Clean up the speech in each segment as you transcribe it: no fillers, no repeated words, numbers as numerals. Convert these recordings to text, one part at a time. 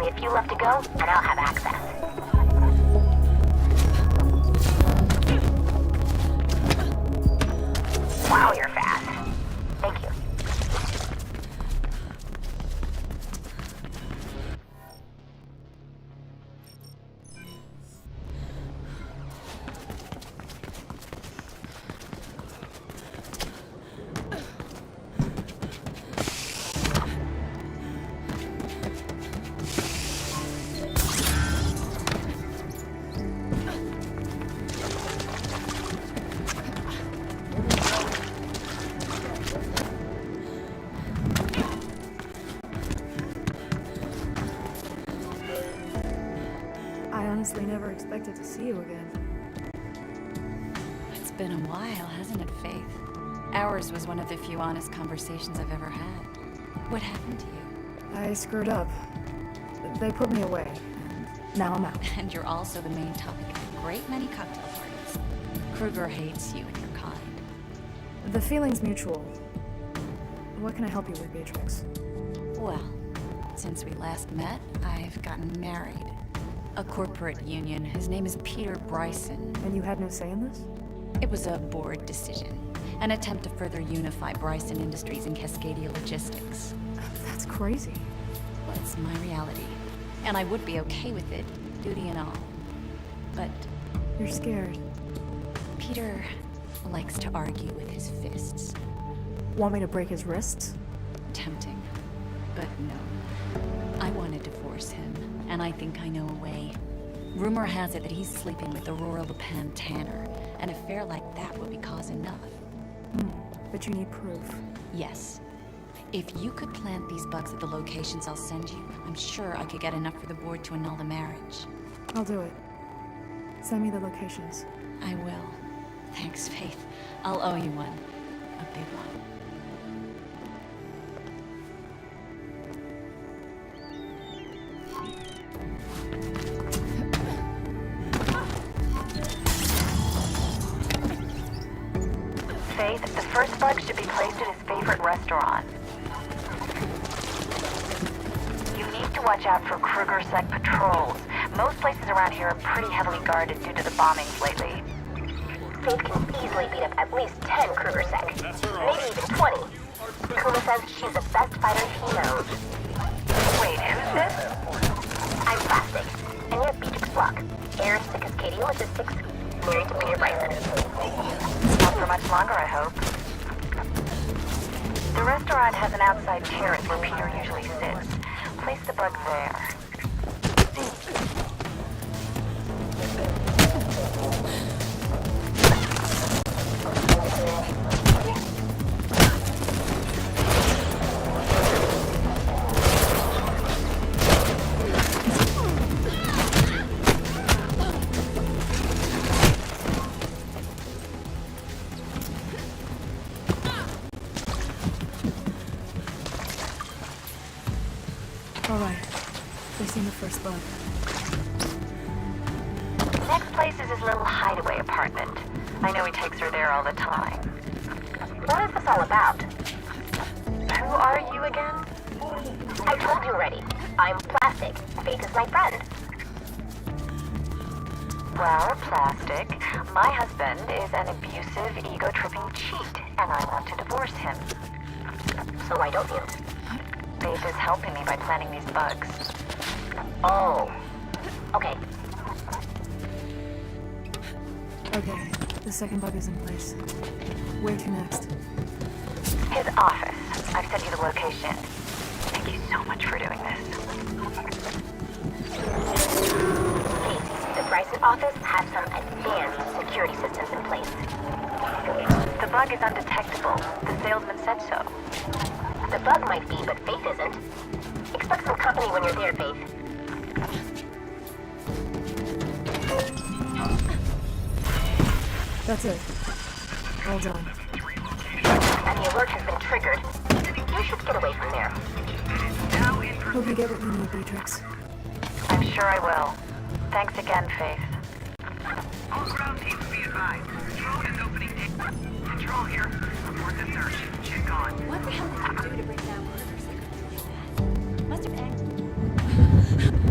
only a few left to go, and I'll have access. Wow, you're fast. Thank you. I honestly never expected to see you again. It's been a while, hasn't it, Faith? Ours was one of the few honest conversations I've ever had. What happened to you? I screwed up. They put me away. Now I'm out. And you're also the main topic of a great many cocktail parties. Kruger hates you and your kind. The feeling's mutual. What can I help you with, Beatrix? Well, since we last met, I've gotten married. A corporate union. His name is Peter Bryson. And you had no say in this? It was a board decision. An attempt to further unify Bryson Industries and Cascadia Logistics. That's crazy. Well, it's my reality. And I would be okay with it, duty and all. But You're scared. Peter likes to argue with his fists. Want me to break his wrists? Tempting. But no. I want to divorce him, and I think I know a way. Rumor has it that he's sleeping with Aurora LePan Tanner. An affair like that would be cause enough. But you need proof. Yes. If you could plant these bugs at the locations I'll send you, I'm sure I could get enough for the board to annul the marriage. I'll do it. Send me the locations. I will. Thanks, Faith. I'll owe you one. A big one. Faith, the first bug should be placed at his favorite restaurant. You need to watch out for Kruger-sec patrols. Most places around here are pretty heavily guarded due to the bombings lately. Faith can easily beat up at least 10 Kruger-sec. Maybe even 20. Kuma says she's the best fighter he knows. Wait, who's this? I'm Plastic, and you're Beatrix Block, heir to the Cascadia Logistics, married to Peter Bryson. Not for much longer, I hope. The restaurant has an outside terrace where Peter usually sits. Place the bug there. Alright. They've seen the first bug. Next place is his little hideaway apartment. I know he takes her there all the time. What is this all about? Who are you again? I told you already. I'm Plastic. Faith is my friend. Well, Plastic, my husband is an abusive, ego-tripping cheat, and I want to divorce him. So why don't you? Faith is helping me by planting these bugs. Oh. Okay. Okay, the second bug is in place. Where to next? His office. I've sent you the location. Thank you so much for doing this. Hey, the Bryson office has some advanced security systems in place. The bug is undetectable. The salesman said so. The bug might be, but Faith isn't. Expect some company when you're there, Faith. That's it. All done. And the alert has been triggered. You should get away from there. Hope you get what you need, Beatrix. I'm sure I will. Thanks again, Faith. All ground teams be advised. Drone is opening. Control here. Report the search. Check on. What the hell did you do to bring down Kruger's secretary? Must have angered.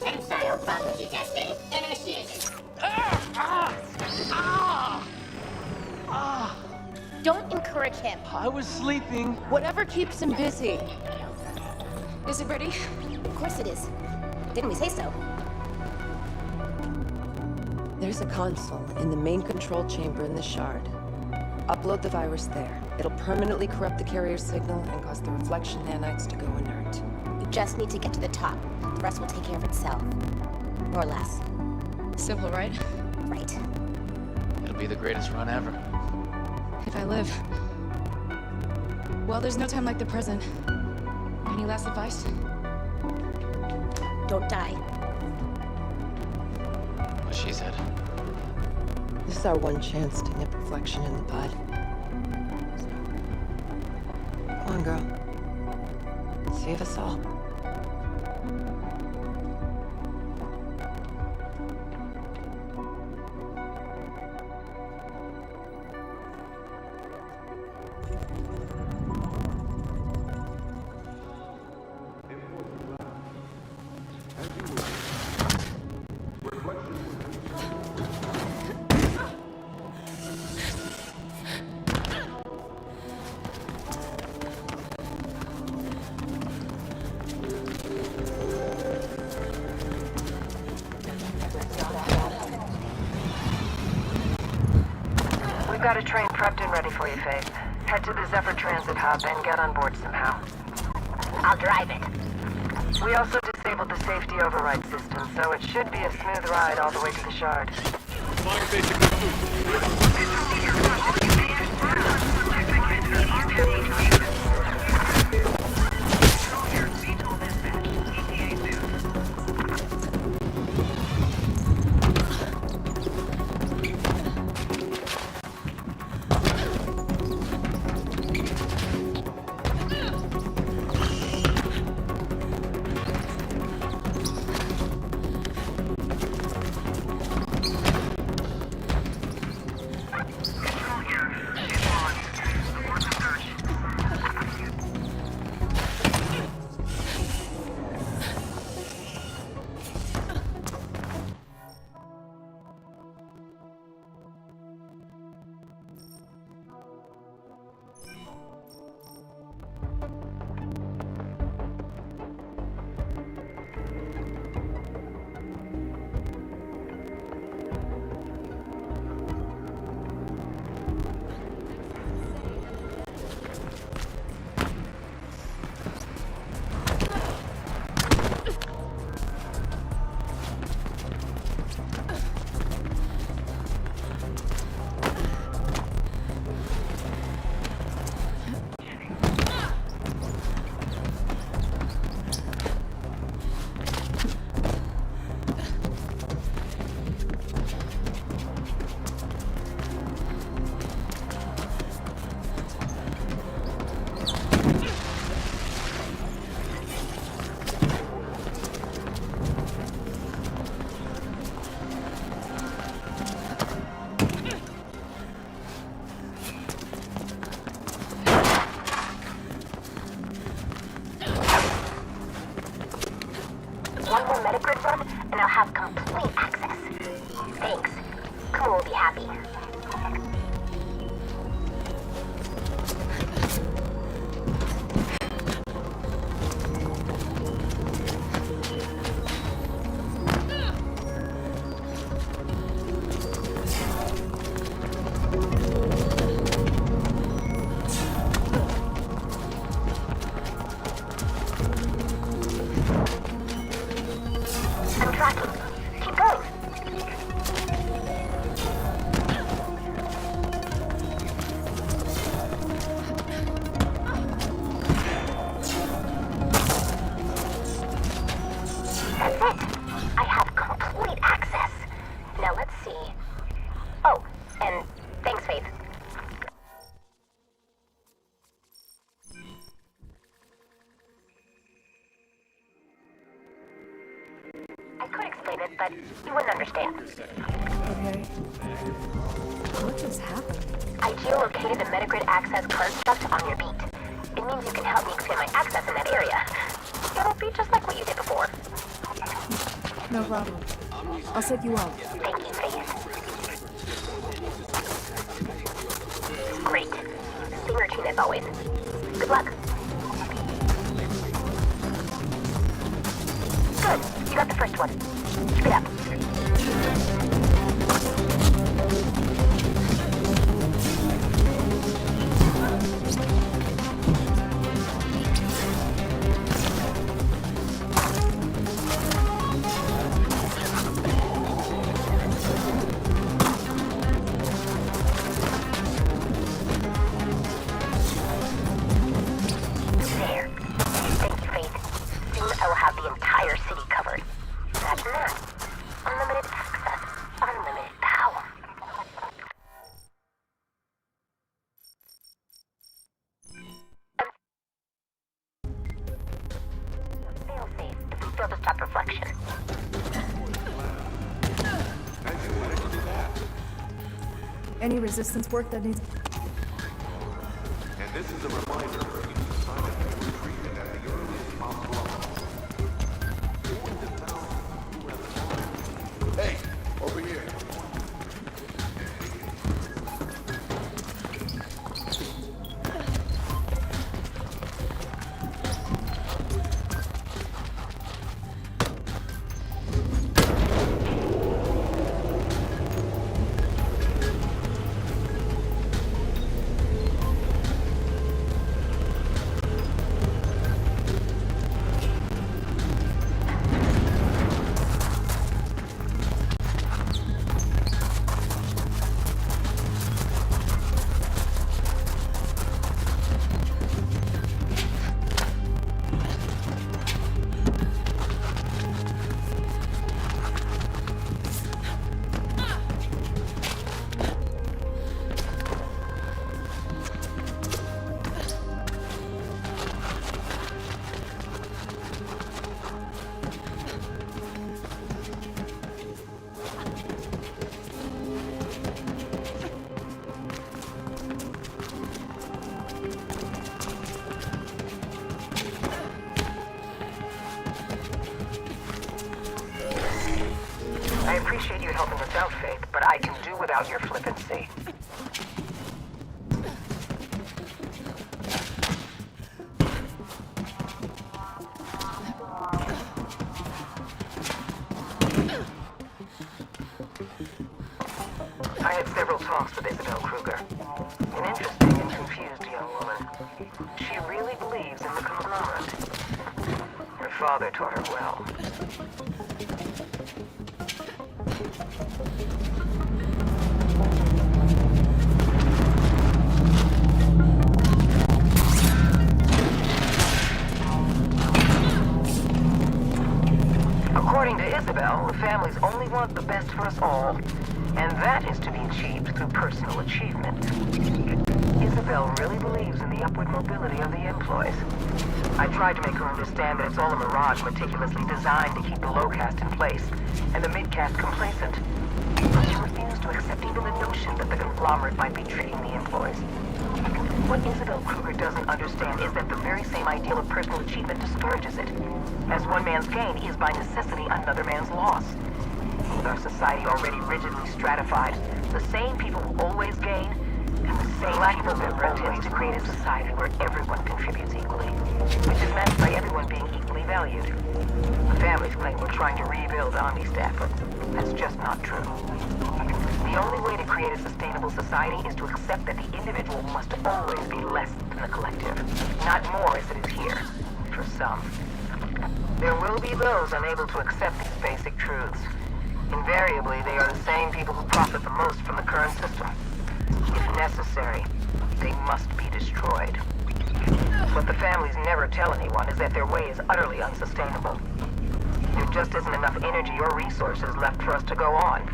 Tensile property testing initiated. Don't encourage him. I was sleeping. Whatever keeps him busy. Is it ready? Of course it is. Didn't we say so? There's a console in the main control chamber in the shard. Upload the virus there. It'll permanently corrupt the carrier signal and cause the reflection nanites to go inert. You just need to get to the top. The rest will take care of itself. More or less. Simple, right? Right. It'll be the greatest run ever. If I live. Well, there's no time like the present. Any last advice? Don't die. What she said. This is our one chance to nip reflection in the bud. Come on, girl. Save us all. We've got a train prepped and ready for you, Faith. Head to the Zephyr Transit Hub and get on board somehow. I'll drive it. We also disabled the safety override system, so it should be a smooth ride all the way to the Shard. One more Metagrid run, and I'll have complete access. Thanks. Kumo will be happy. I'm tracking. Keep going. That's it. I have complete access. Now let's see. Oh, and thanks, Faith. I could explain it, but you wouldn't understand. Okay. What just happened? I geolocated the Metagrid access construct on your beat. It means you can help me expand my access in that area. It'll be just like what you did before. No problem. I'll set you up. Thank you, Faith. Great. Same routine as always. Good luck. Good. You got the first one. Keep it up. There. Thank you, Faith. Soon I will have the entire city covered. Imagine that. Unlimited access. Unlimited power. Fail-safe if we fail to stop reflection. Any resistance work that needs... And this is a reminder for you to sign up for treatment at the earliest possible hour. Hey, over here. I appreciate you helping us out, Faith, but I can do without your flippancy. I had several talks with Isabel Kruger. An interesting and confused young woman. She really believes in the conglomerate. Her father taught her well. According to Isabel, the families only want the best for us all, and that is to be achieved through personal achievement. Isabel really believes in the upward mobility of the employees. I tried to make her understand that it's all a mirage meticulously designed to keep the low caste in place, and the mid-caste complacent. But she refused to accept even the notion that the conglomerate might be tricking the employees. What Isabel Kruger doesn't understand is that the very same ideal of personal achievement discourages it, as one man's gain is by necessity another man's loss. With our society already rigidly stratified, the same people will always gain, and the same people will pretend to create a society where everyone contributes equally, which is meant by everyone being equally valued. The families claim we're trying to rebuild Omni-Staff, but that's just not true. The only way to create a sustainable society is to accept that the individual must always be less than the collective, not more as it is here, for some. There will be those unable to accept these basic truths. Invariably, they are the same people who profit the most from the current system. If necessary, they must be destroyed. What the families never tell anyone is that their way is utterly unsustainable. There just isn't enough energy or resources left for us to go on.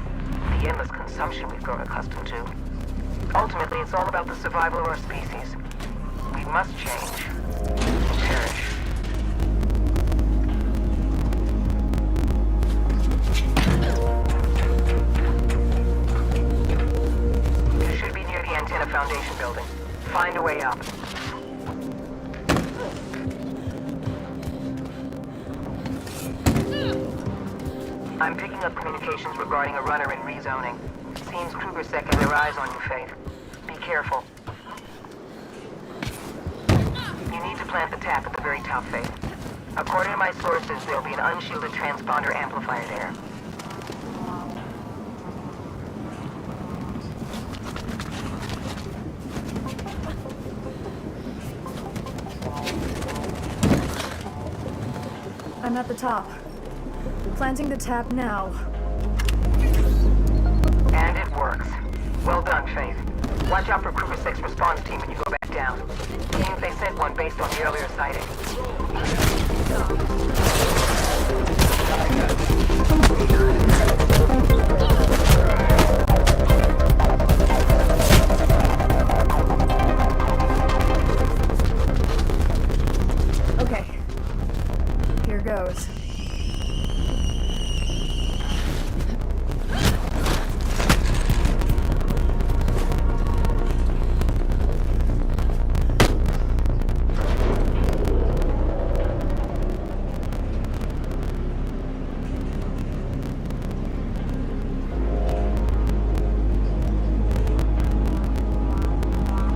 The endless consumption we've grown accustomed to. Ultimately, it's all about the survival of our species. We must change. Or perish. I'm picking up communications regarding a runner in rezoning. Seems KrugerSec have their eyes on you, Faith. Be careful. You need to plant the tap at the very top, Faith. According to my sources, there'll be an unshielded transponder amplifier there. I'm at the top. Planting the tap now. And it works. Well done, Faith. Watch out for KrugerSec's response team when you go back down. Seems they sent one based on the earlier sighting. Okay. Here goes.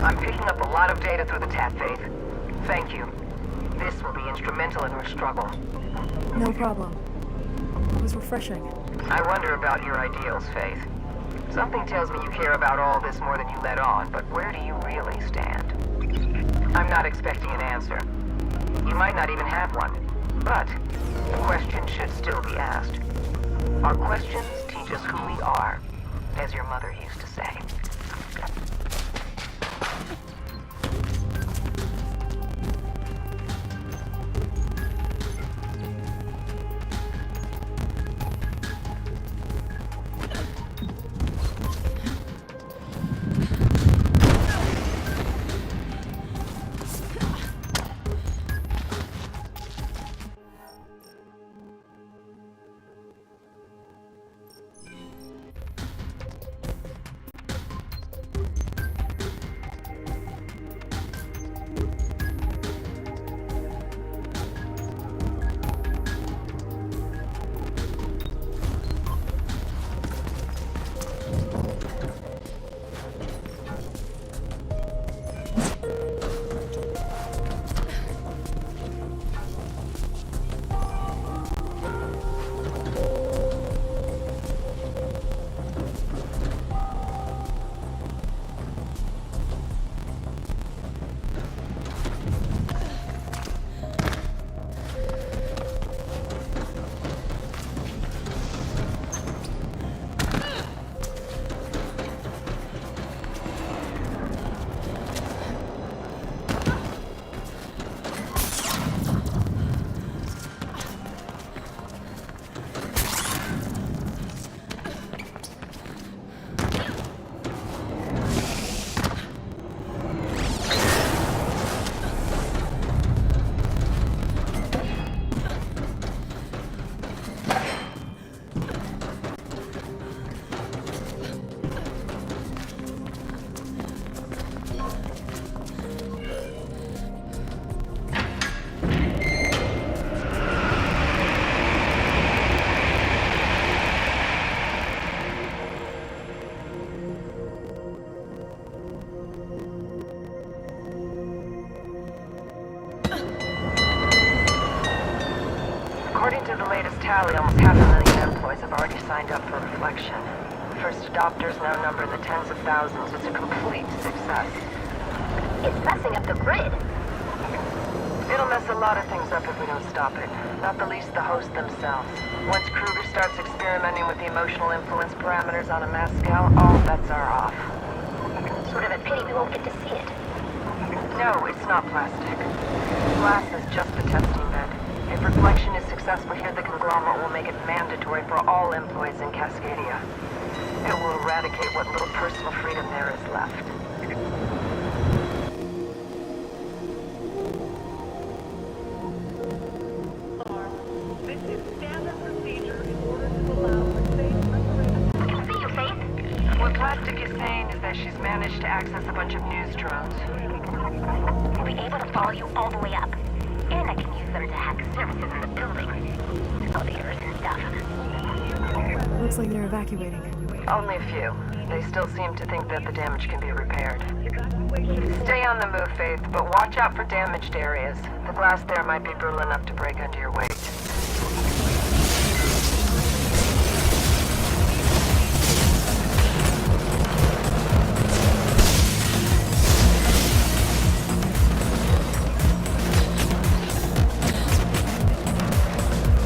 I'm picking up a lot of data through the tap, Faith. Thank you. This will be instrumental in her struggle. No problem. It was refreshing. I wonder about your ideals, Faith. Something tells me you care about all this more than you let on, but where do you really stand? I'm not expecting an answer. You might not even have one, but the question should still be asked. Our questions teach us who we are, as your mother used to say. According to the latest tally, almost 500,000 employees have already signed up for reflection. First adopters now number in the tens of thousands. It's a complete success. It's messing up the grid. It'll mess a lot of things up if we don't stop it. Not the least the hosts themselves. Once Kruger starts experimenting with the emotional influence parameters on a mass scale, all bets are off. Sort of a pity we won't get to see it. No, it's not plastic. Glass is just a testing bed. If reflection is successful here, the conglomerate will make it mandatory for all employees in Cascadia. It will eradicate what little personal freedom there is left. This is standard procedure in order to allow for safe preparation. I can see you, Faith. What Plastic is saying is that she's managed to access a bunch of news drones. We'll be able to follow you all the way up. And I can use them to hack services in the building. Elevators and stuff. Looks like they're evacuating. Only a few. They still seem to think that the damage can be repaired. Stay on the move, Faith, but watch out for damaged areas. The glass there might be brittle enough to break under your weight.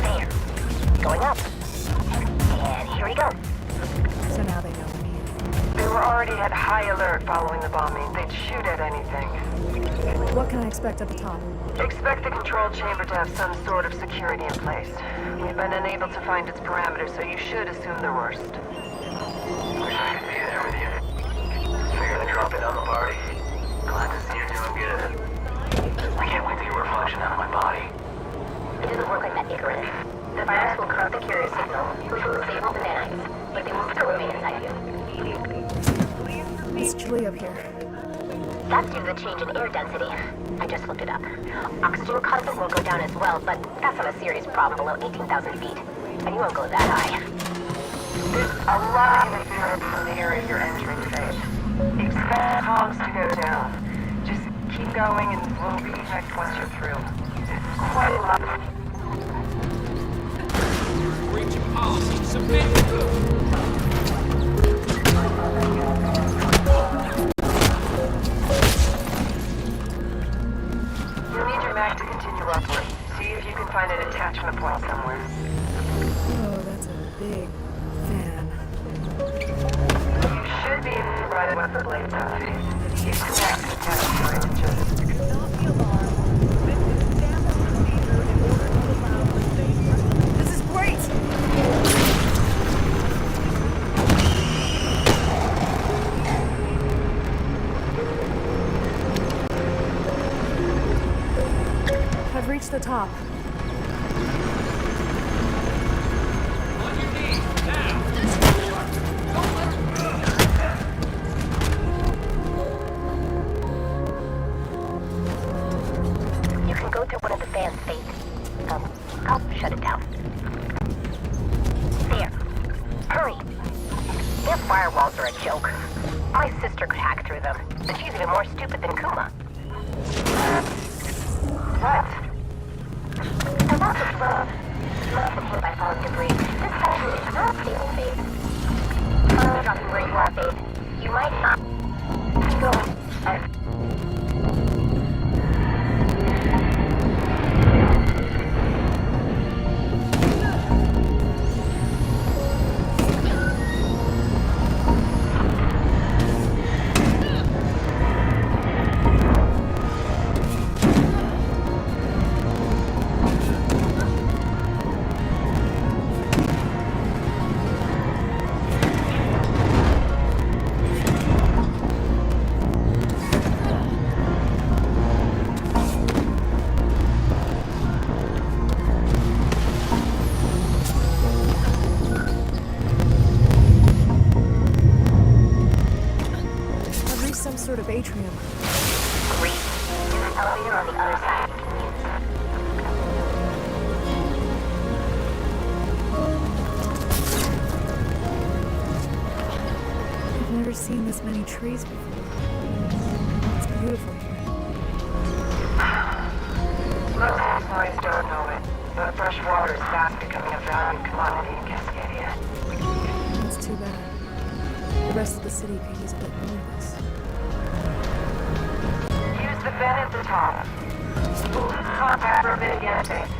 There. Going up. And here we go. So now they know we're near. They were already at high alert following the bombing. They'd shoot at anything. What can I expect at the top? Expect the control chamber to have some sort of security in place. We've been unable to find its parameters, so you should assume the worst. Wish I could be there with you. Figure to drop in on the party. Glad to see you're doing good. I can't wait to get a reflection out of my body. It doesn't work like that, Icarus. The virus will corrupt the carrier signal, which will disable the nanites, but they will still remain inside you. It's chilly up here. That's due to the change in air density. I just looked it up. Oxygen content will go down as well, but that's not a serious problem below 18,000 feet. And you won't go that high. There's a lot of interference from the area you're entering, Faith. Expect comms to go down. Just keep going and we'll reconnect once you're through. It's quite a lot. You'll need your mag to continue upward. See if you can find an attachment point somewhere. Oh, that's a big fan. You should be able to ride it with the blade though. You connect the attachment point and just... This is great! I've reached the top. You can go through one of the fans, Faith. I'll shut it down. There. Hurry. Their firewalls are a joke. My sister could hack through them, but she's even more stupid than Kuma. What? There's lots of love. Love from hit by falling debris. This section is not stable, Faith. I'm dropping where you are, Faith. You might not. Go. Sort of atrium. Great. There's an elevator on the other side you can use. I've never seen this many trees before. It's beautiful here. Most employees don't know it, but fresh water is fast becoming a valued commodity in Cascadia. That's too bad. The rest of the city could use a bit more of this. Use the vent at the top. We'll lose contact for a bit again, Faith.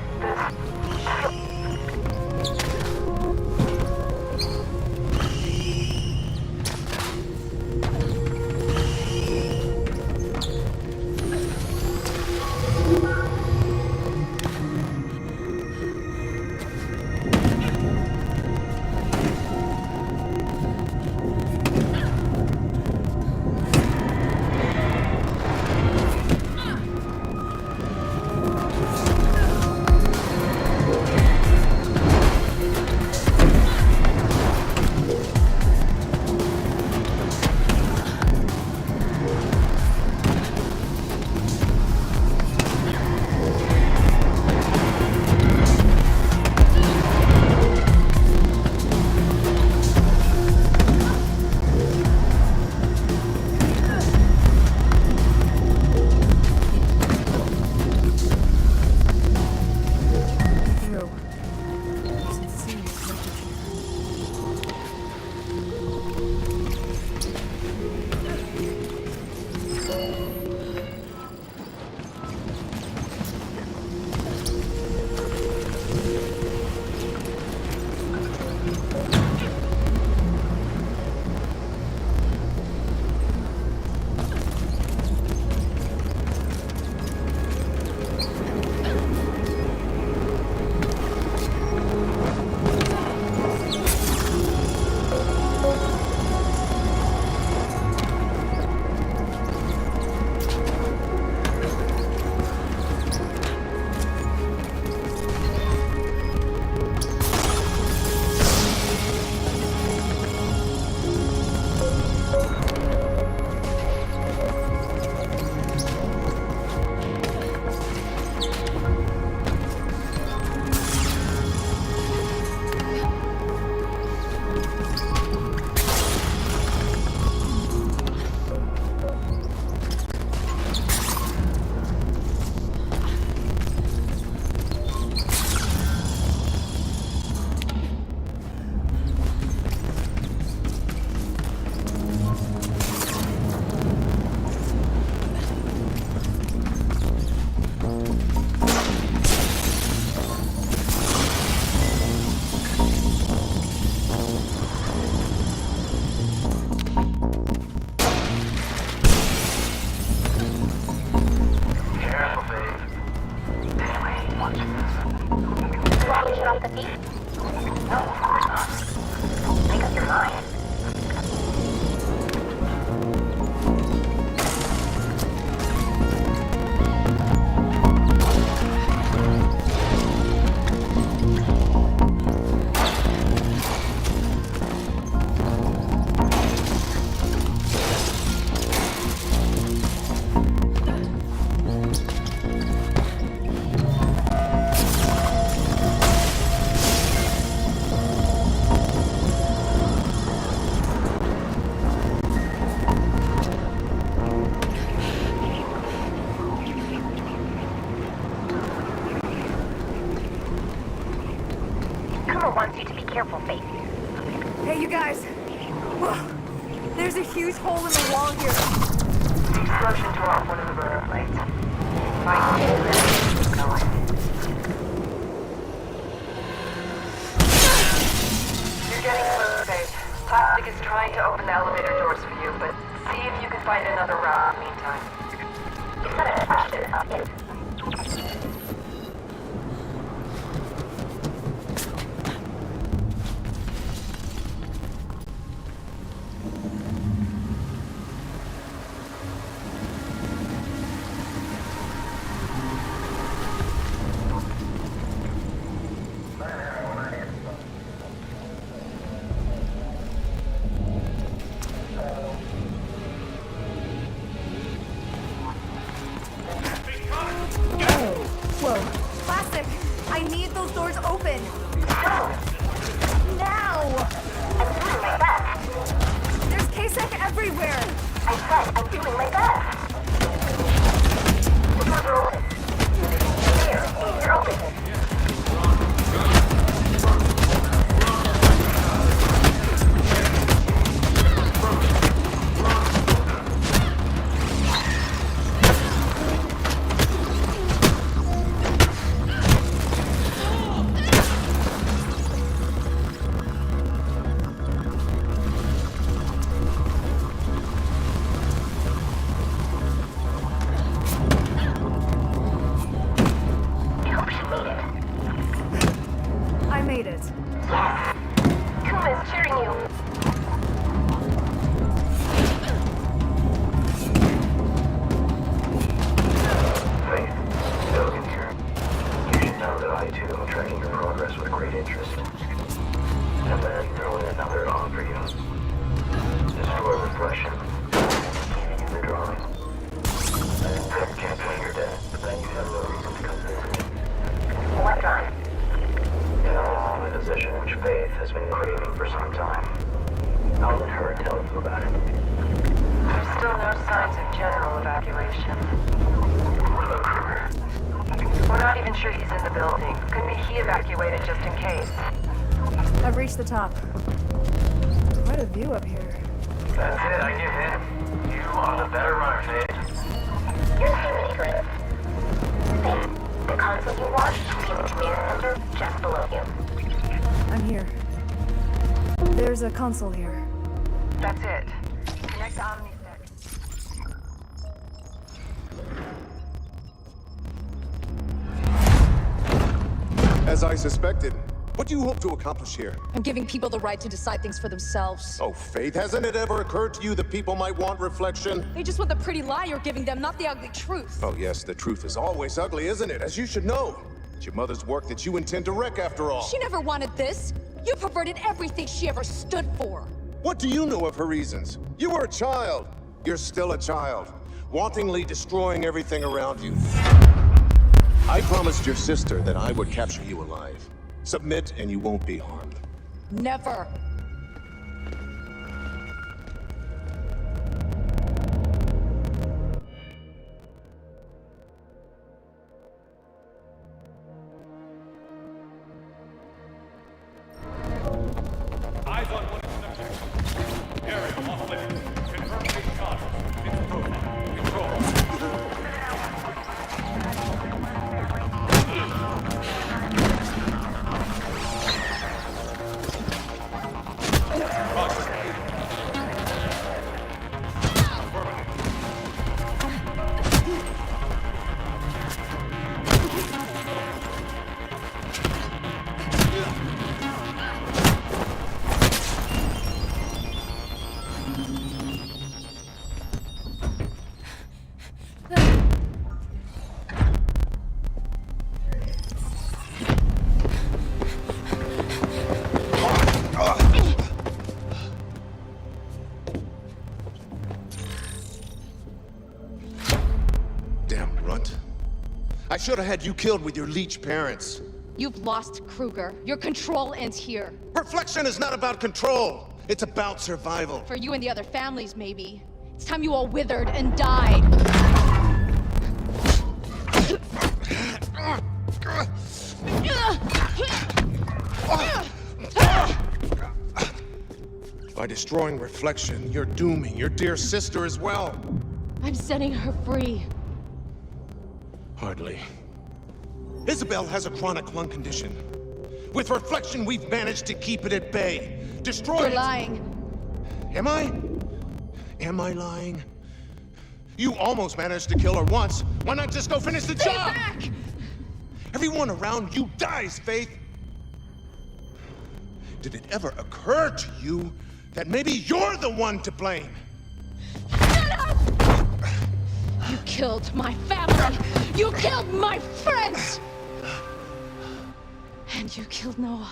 No, of course not. Make up your mind. Wants you to be careful, Faith. Hey, you guys. Whoa. There's a huge hole in the wall here. The explosion tore off one of the burner plates. Fine, keep going. You're getting close, Faith. Plastic is trying to open the elevator doors for you, but see if you can find another route in the meantime. It's not a question of it. Whoa. Plastic! I need those doors open! Now! I'm doing my best. There's K-Sec everywhere! I said I'm doing my best. The doors are open. Here, you're open. I made it. Yes. Kuma's cheering you. Faith, Bellek here. You should know that I too am tracking your progress with great interest. And then throw in another on for you. Destroy reflection. Keep you the drawing. I can't blame your dad, but then you have no reason to come visit me. What drawing? You know, the position which Faith has been craving for some time. I'll let her tell you about it. There's still no signs of general evacuation. What about Kruger? We're not even sure he's in the building. Could be he evacuated just in case. I've reached the top. Quite a view up here. That's it, I give in. You are the better runner, Faith. You're too many good. Faith, the console you watched is in the command center just below you. I'm here. There's a console here. That's it. Connect Omnisec. As I suspected. What do you hope to accomplish here? I'm giving people the right to decide things for themselves. Oh, Faith, hasn't it ever occurred to you that people might want reflection? They just want the pretty lie you're giving them, not the ugly truth. Oh, yes, the truth is always ugly, isn't it? As you should know. It's your mother's work that you intend to wreck, after all. She never wanted this. You perverted everything she ever stood for. What do you know of her reasons? You were a child. You're still a child. Wantingly destroying everything around you. I promised your sister that I would capture you alive. Submit and you won't be harmed. Never. Eyes on one subject. Area off limits. Confirming shot. It's profile. Control. I should have had you killed with your leech parents. You've lost Kruger. Your control ends here. Reflection is not about control. It's about survival. For you and the other families, maybe. It's time you all withered and died. By destroying Reflection, you're dooming your dear sister as well. I'm setting her free. Hardly. Isabel has a chronic lung condition. With Reflection, we've managed to keep it at bay. Destroy You're it. lying. Am I? Am I lying? You almost managed to kill her once. Why not just go finish the job? Back! Everyone around you dies, Faith. Did it ever occur to you that maybe you're the one to blame? Shut up! You killed my family! You killed my friends! And you killed Noah.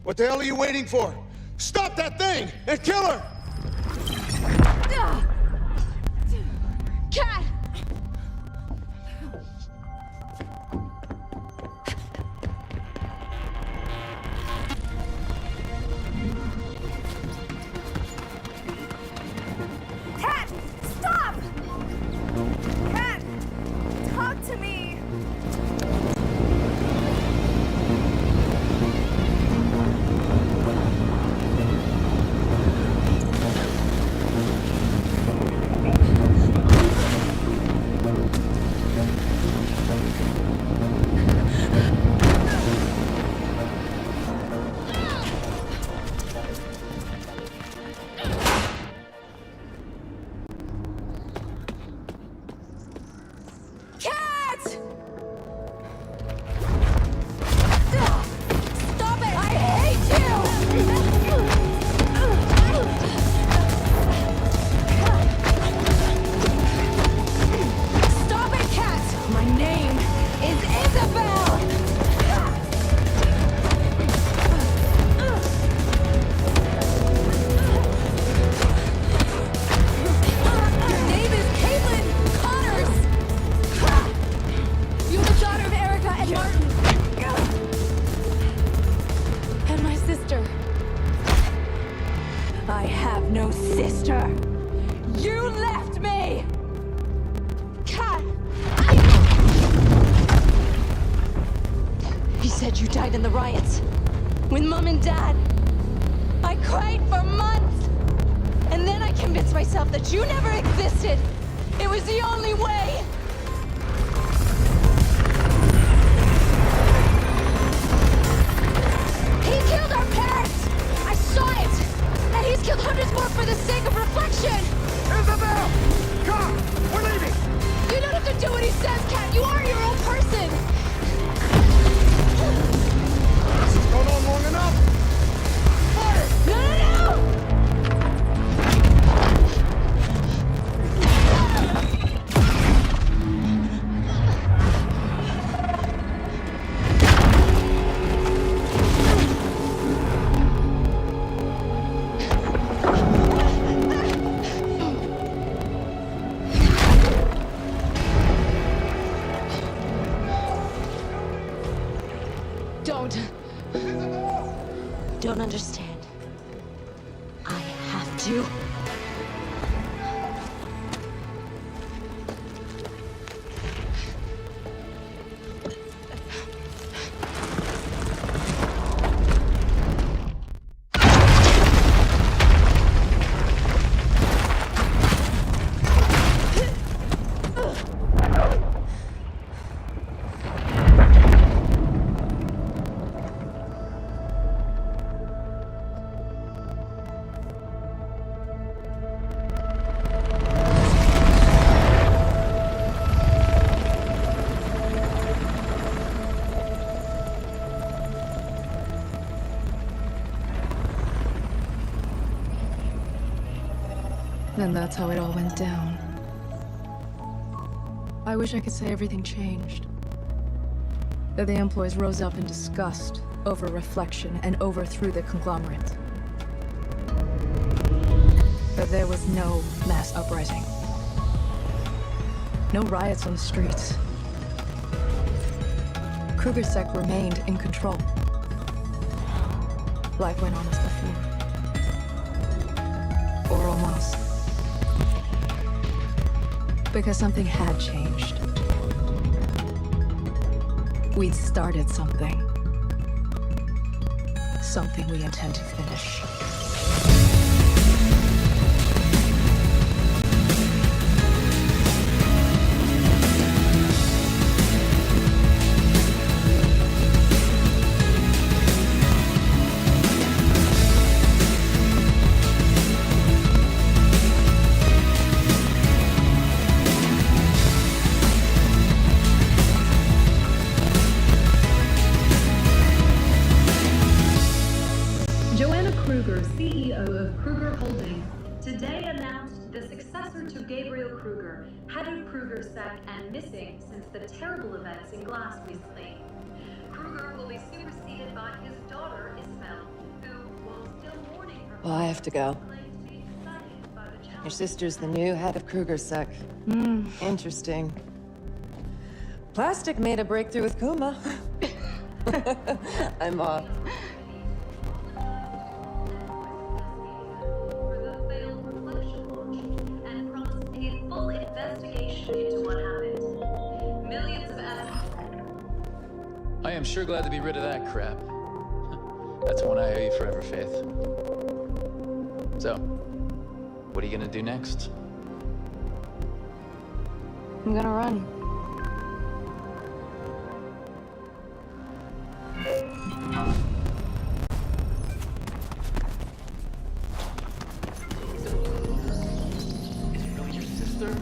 What the hell are you waiting for? Stop that thing and kill her! Cat! Cat! Stop! Cat! Talk to me! Cat! Stop it! I hate you! Stop it, Cat! My name is Isabel! Your name is Caitlin Connors! You're the daughter of Erica and Martin. And my sister. I have no sister. You left me! Cat! He said you died in the riots. With Mom and Dad. I cried for months. And then I convinced myself that you never existed. It was the only way. He killed our parents! I saw it! And he's killed hundreds more for the sake of Reflection! Isabel! Come! We're leaving! You don't have to do what he says, Cat! You are your own person! This has gone on long enough! Fire! No! Don't understand. I have to. And that's how it all went down. I wish I could say everything changed. that the employees rose up in disgust over reflection and overthrew the conglomerate. But there was no mass uprising. No riots on the streets. KrugerSec remained in control. Life went on as before. Or almost. Because something had changed. We'd started something. Something we intend to finish. CEO of Kruger Holdings, today announced the successor to Gabriel Kruger, head of KrugerSec and missing since the terrible events in Glass recently. Kruger will be superseded by his daughter, Isabel, who, while still mourning her... Well, I have to go. claims to be excited by the challenge. Your sister's the new head of KrugerSec. Interesting. Plastic made a breakthrough with Kuma. I'm off. For the failed reflection launch and promised a full investigation into what happened. Millions of I am sure glad to be rid of that crap. That's one I owe you forever, Faith. So, what are you gonna do next? I'm gonna run. Is it really your sister?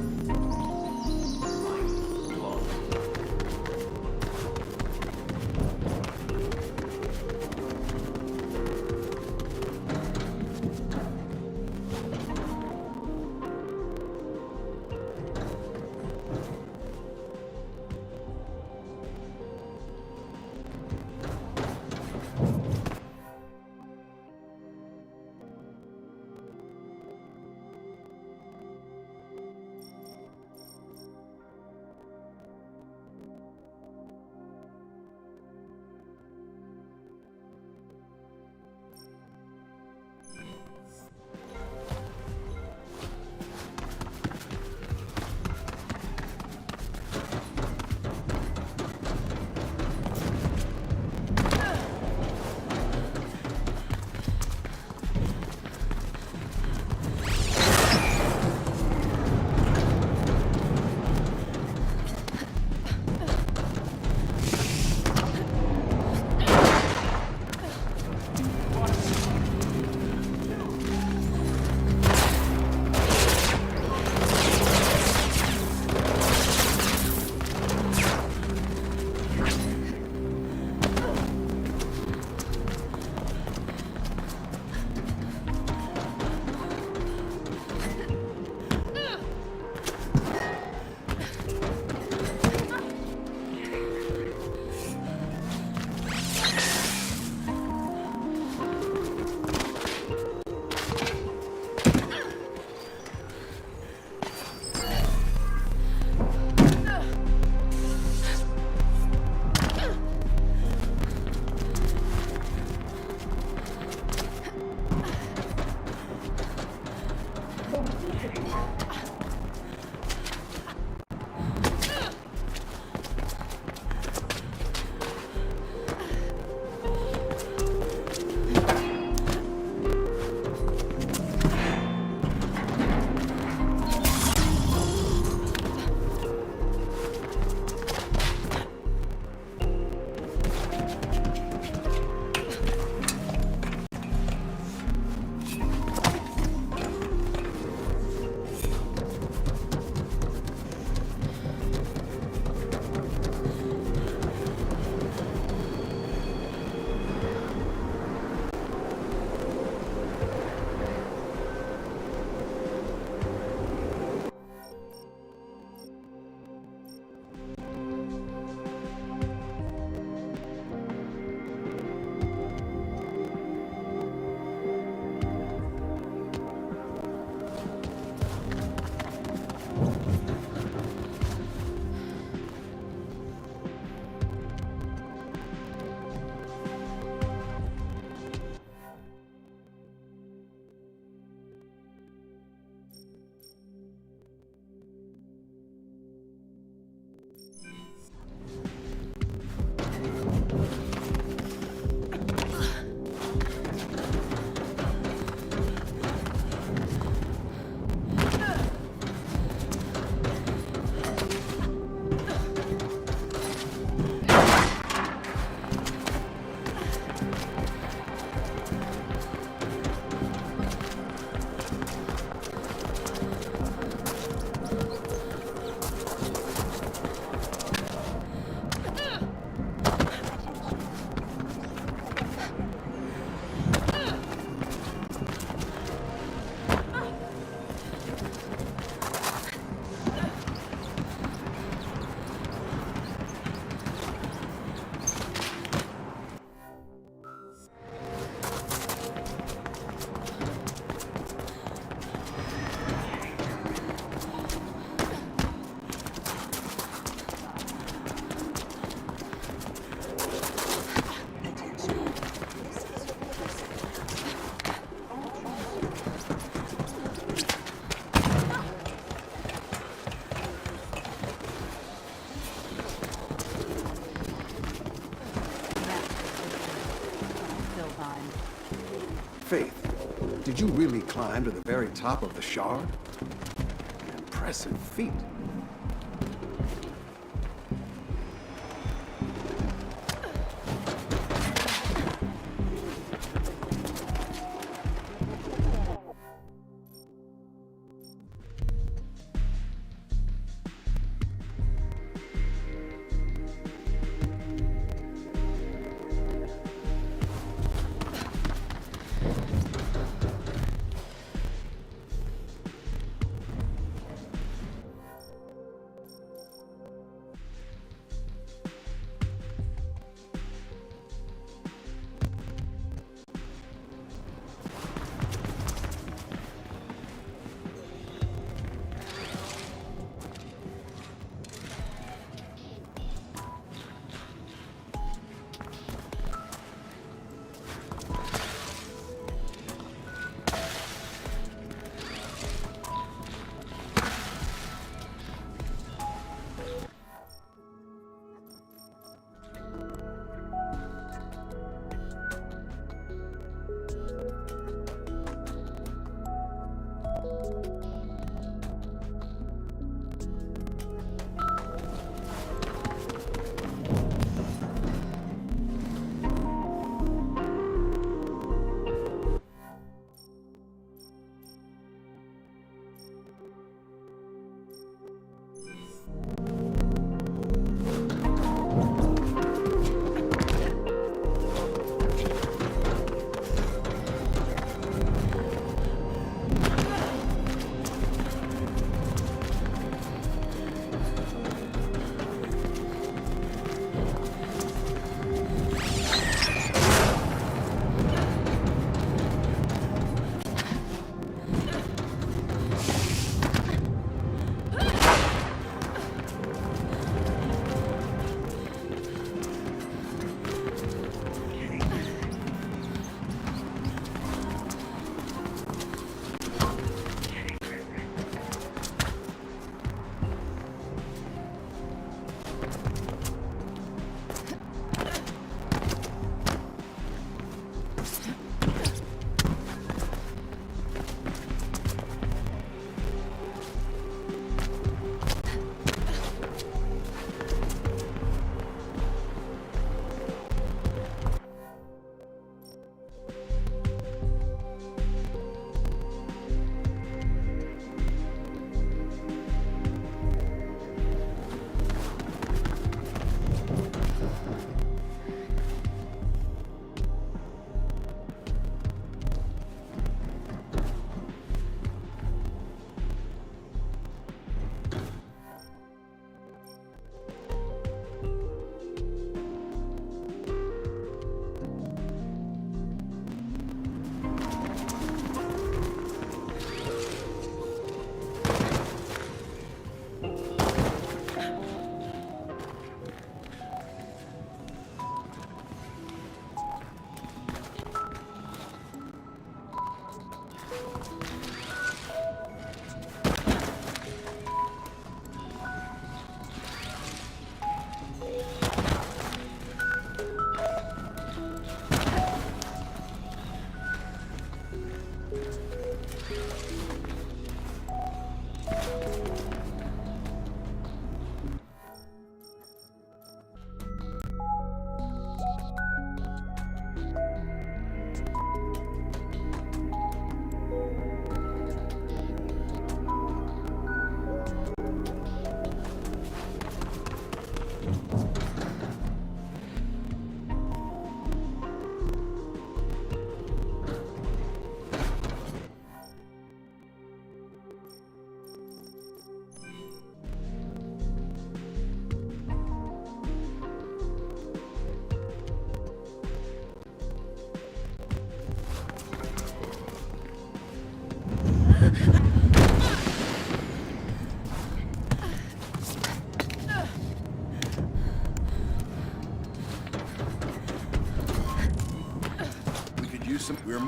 Faith, did you really climb to the very top of the shard? An impressive feat.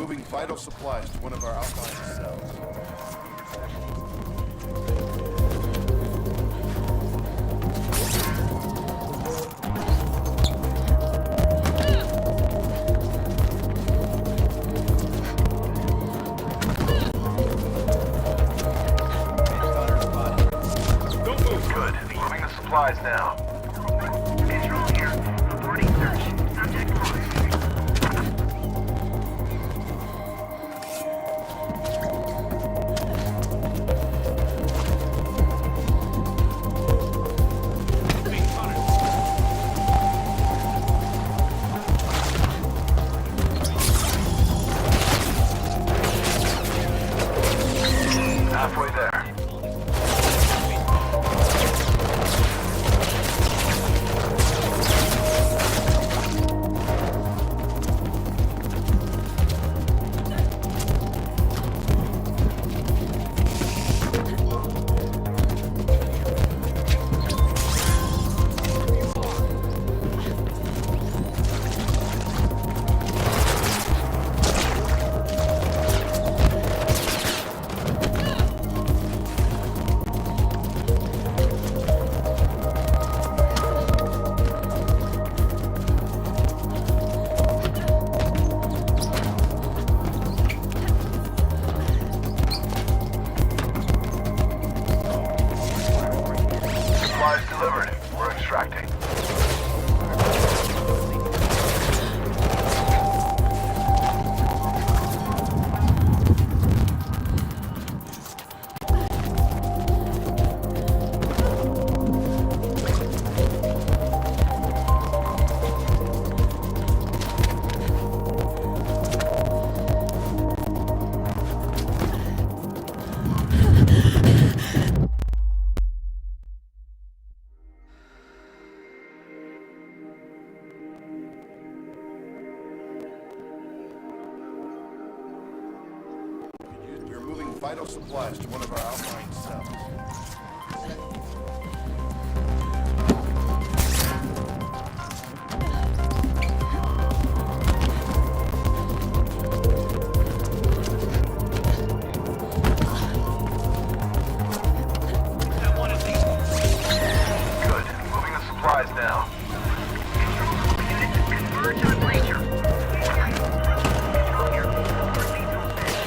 moving vital supplies to one of our outlying cells. Good. Moving the supplies now. Control here. Reporting search. Subject lost. Halfway there. Supplies delivered. We're extracting. We're moving vital supplies to one of our outlying cells. Good. Moving the supplies now. Converge on Ranger. Control here. Report lethal set.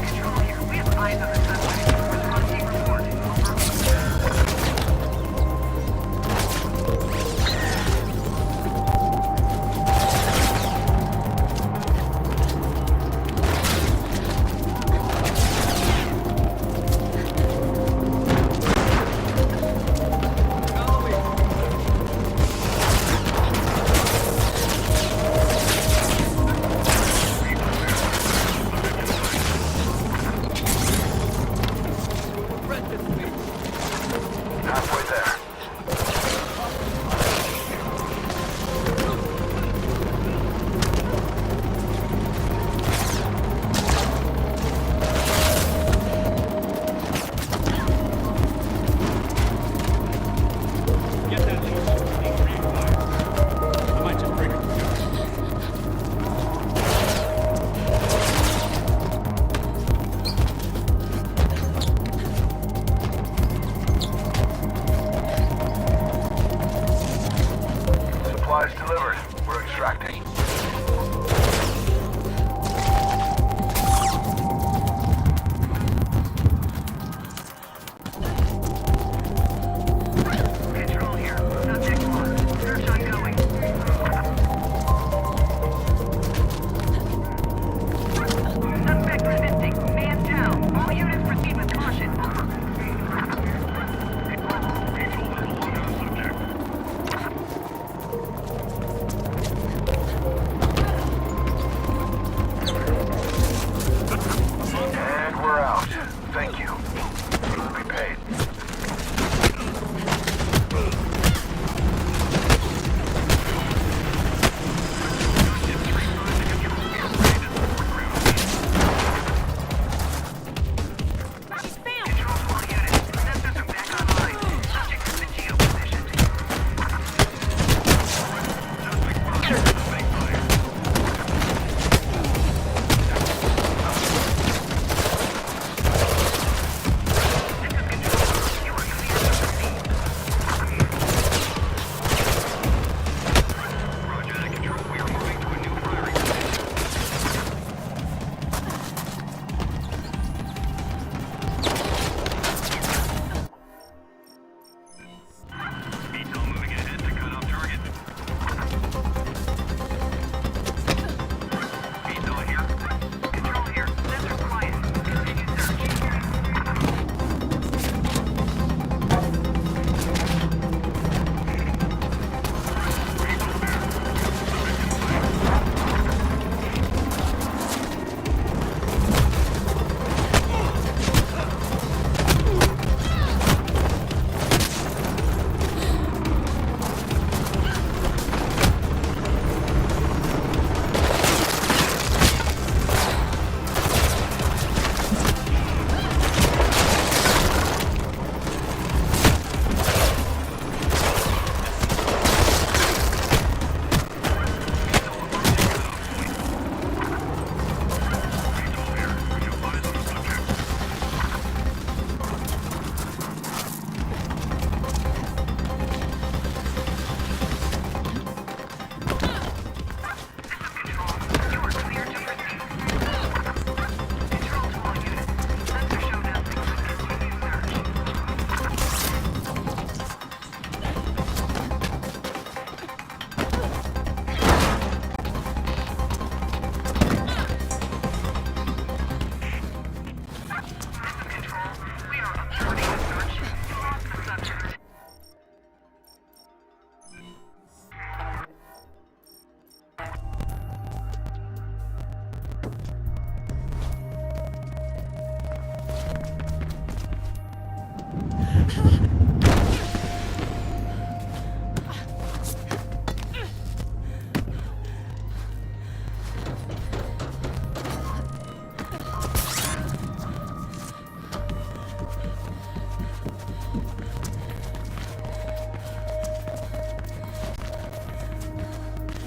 Control here. We have eyes on the suspect. Respond team report. Halfway there. Get that lead. Need to reacquire. I might just break it. Supplies delivered. We're extracting. Control here. Subject lost. Search ongoing. Suspect resisting. Man down. All units proceed with caution.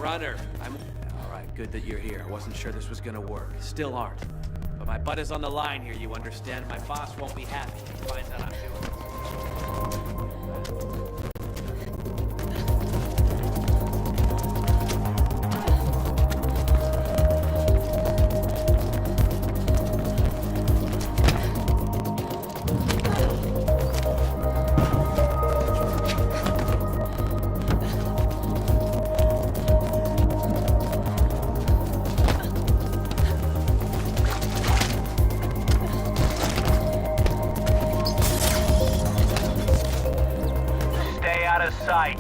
runner. All right, good that you're here. I wasn't sure this was gonna work. Still aren't. But my butt is on the line here, you understand? My boss won't be happy if he finds out I'm doing it. Sight.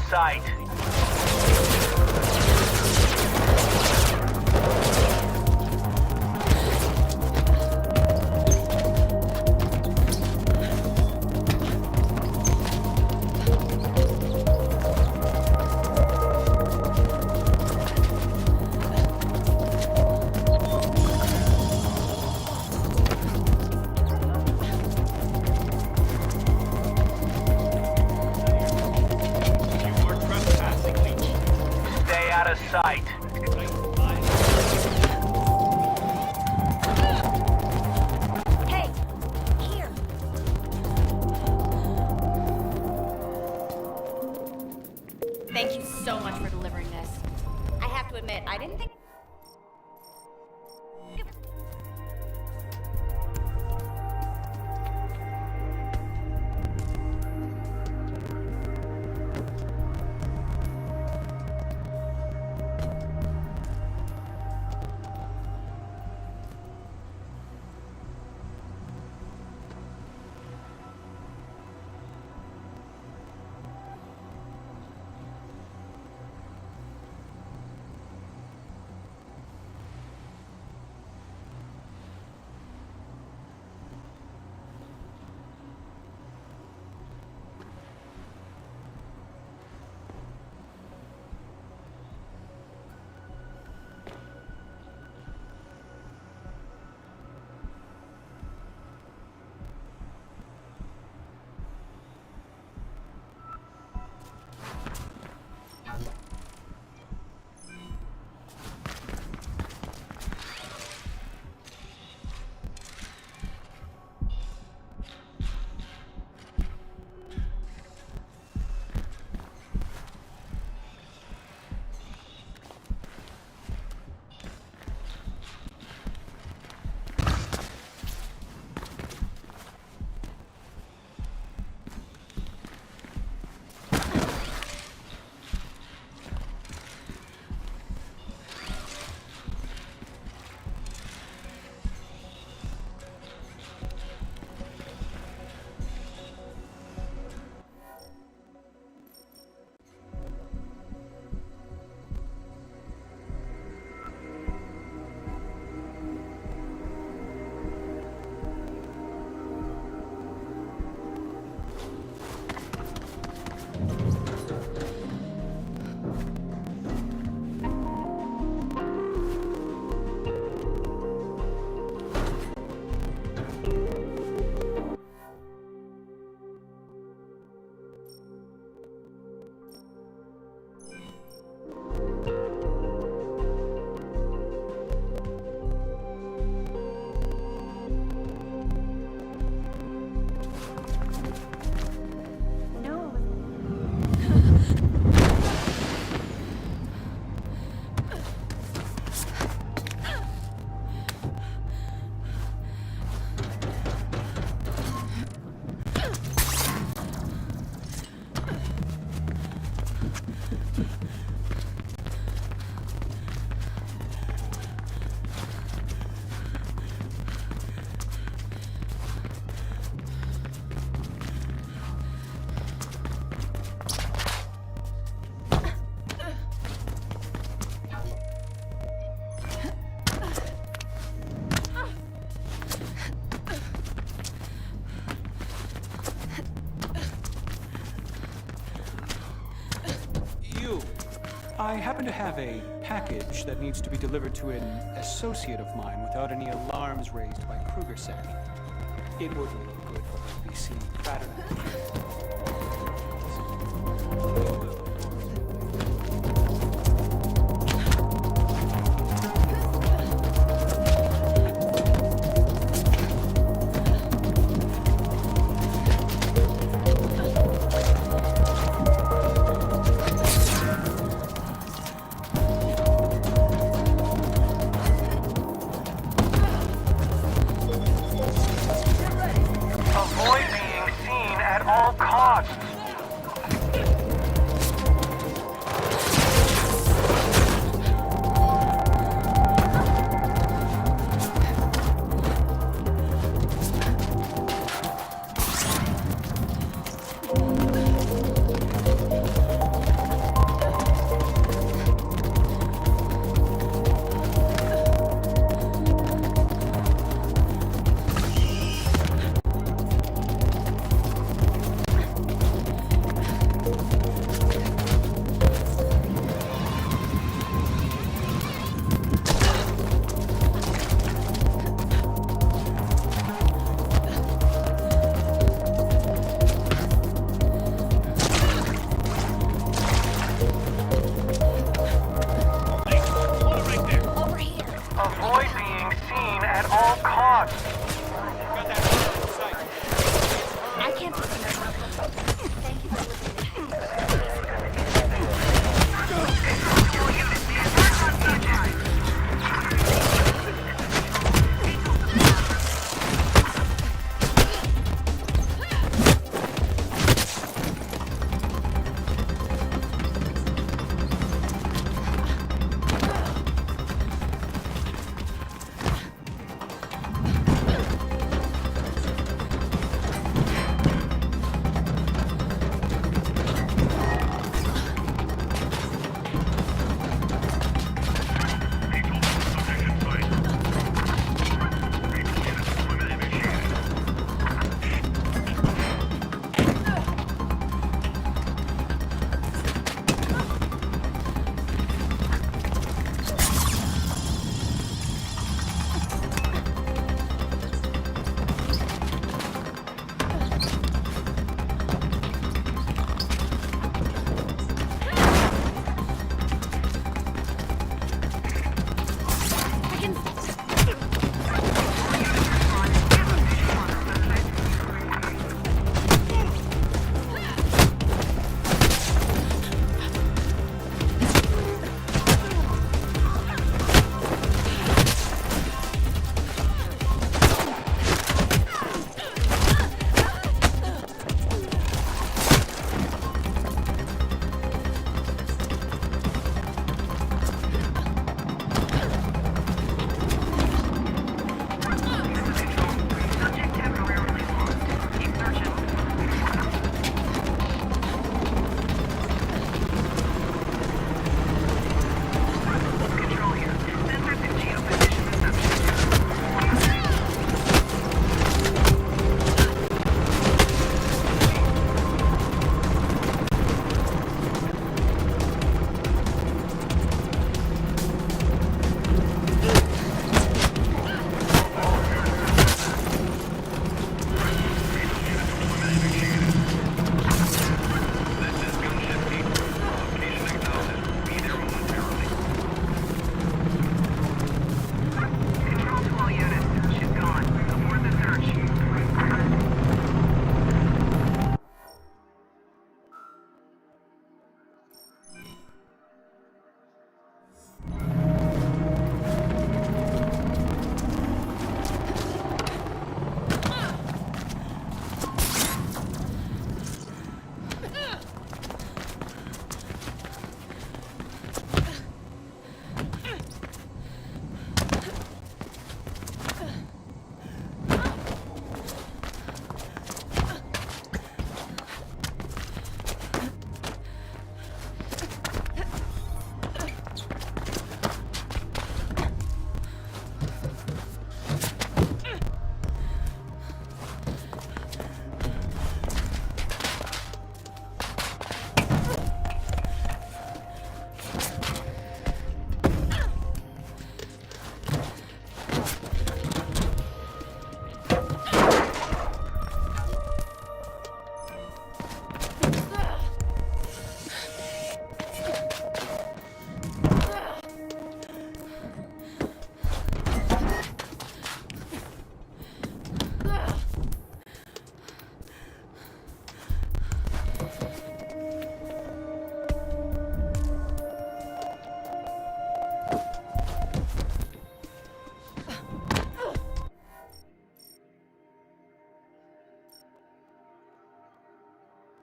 Sight. Sight. Hey, here. Thank you so much for delivering this. I have to admit, I didn't think... you? I happen to have a package that needs to be delivered to an associate of mine without any alarms raised by KrugerSec. It wouldn't look good for her to be seen pattern.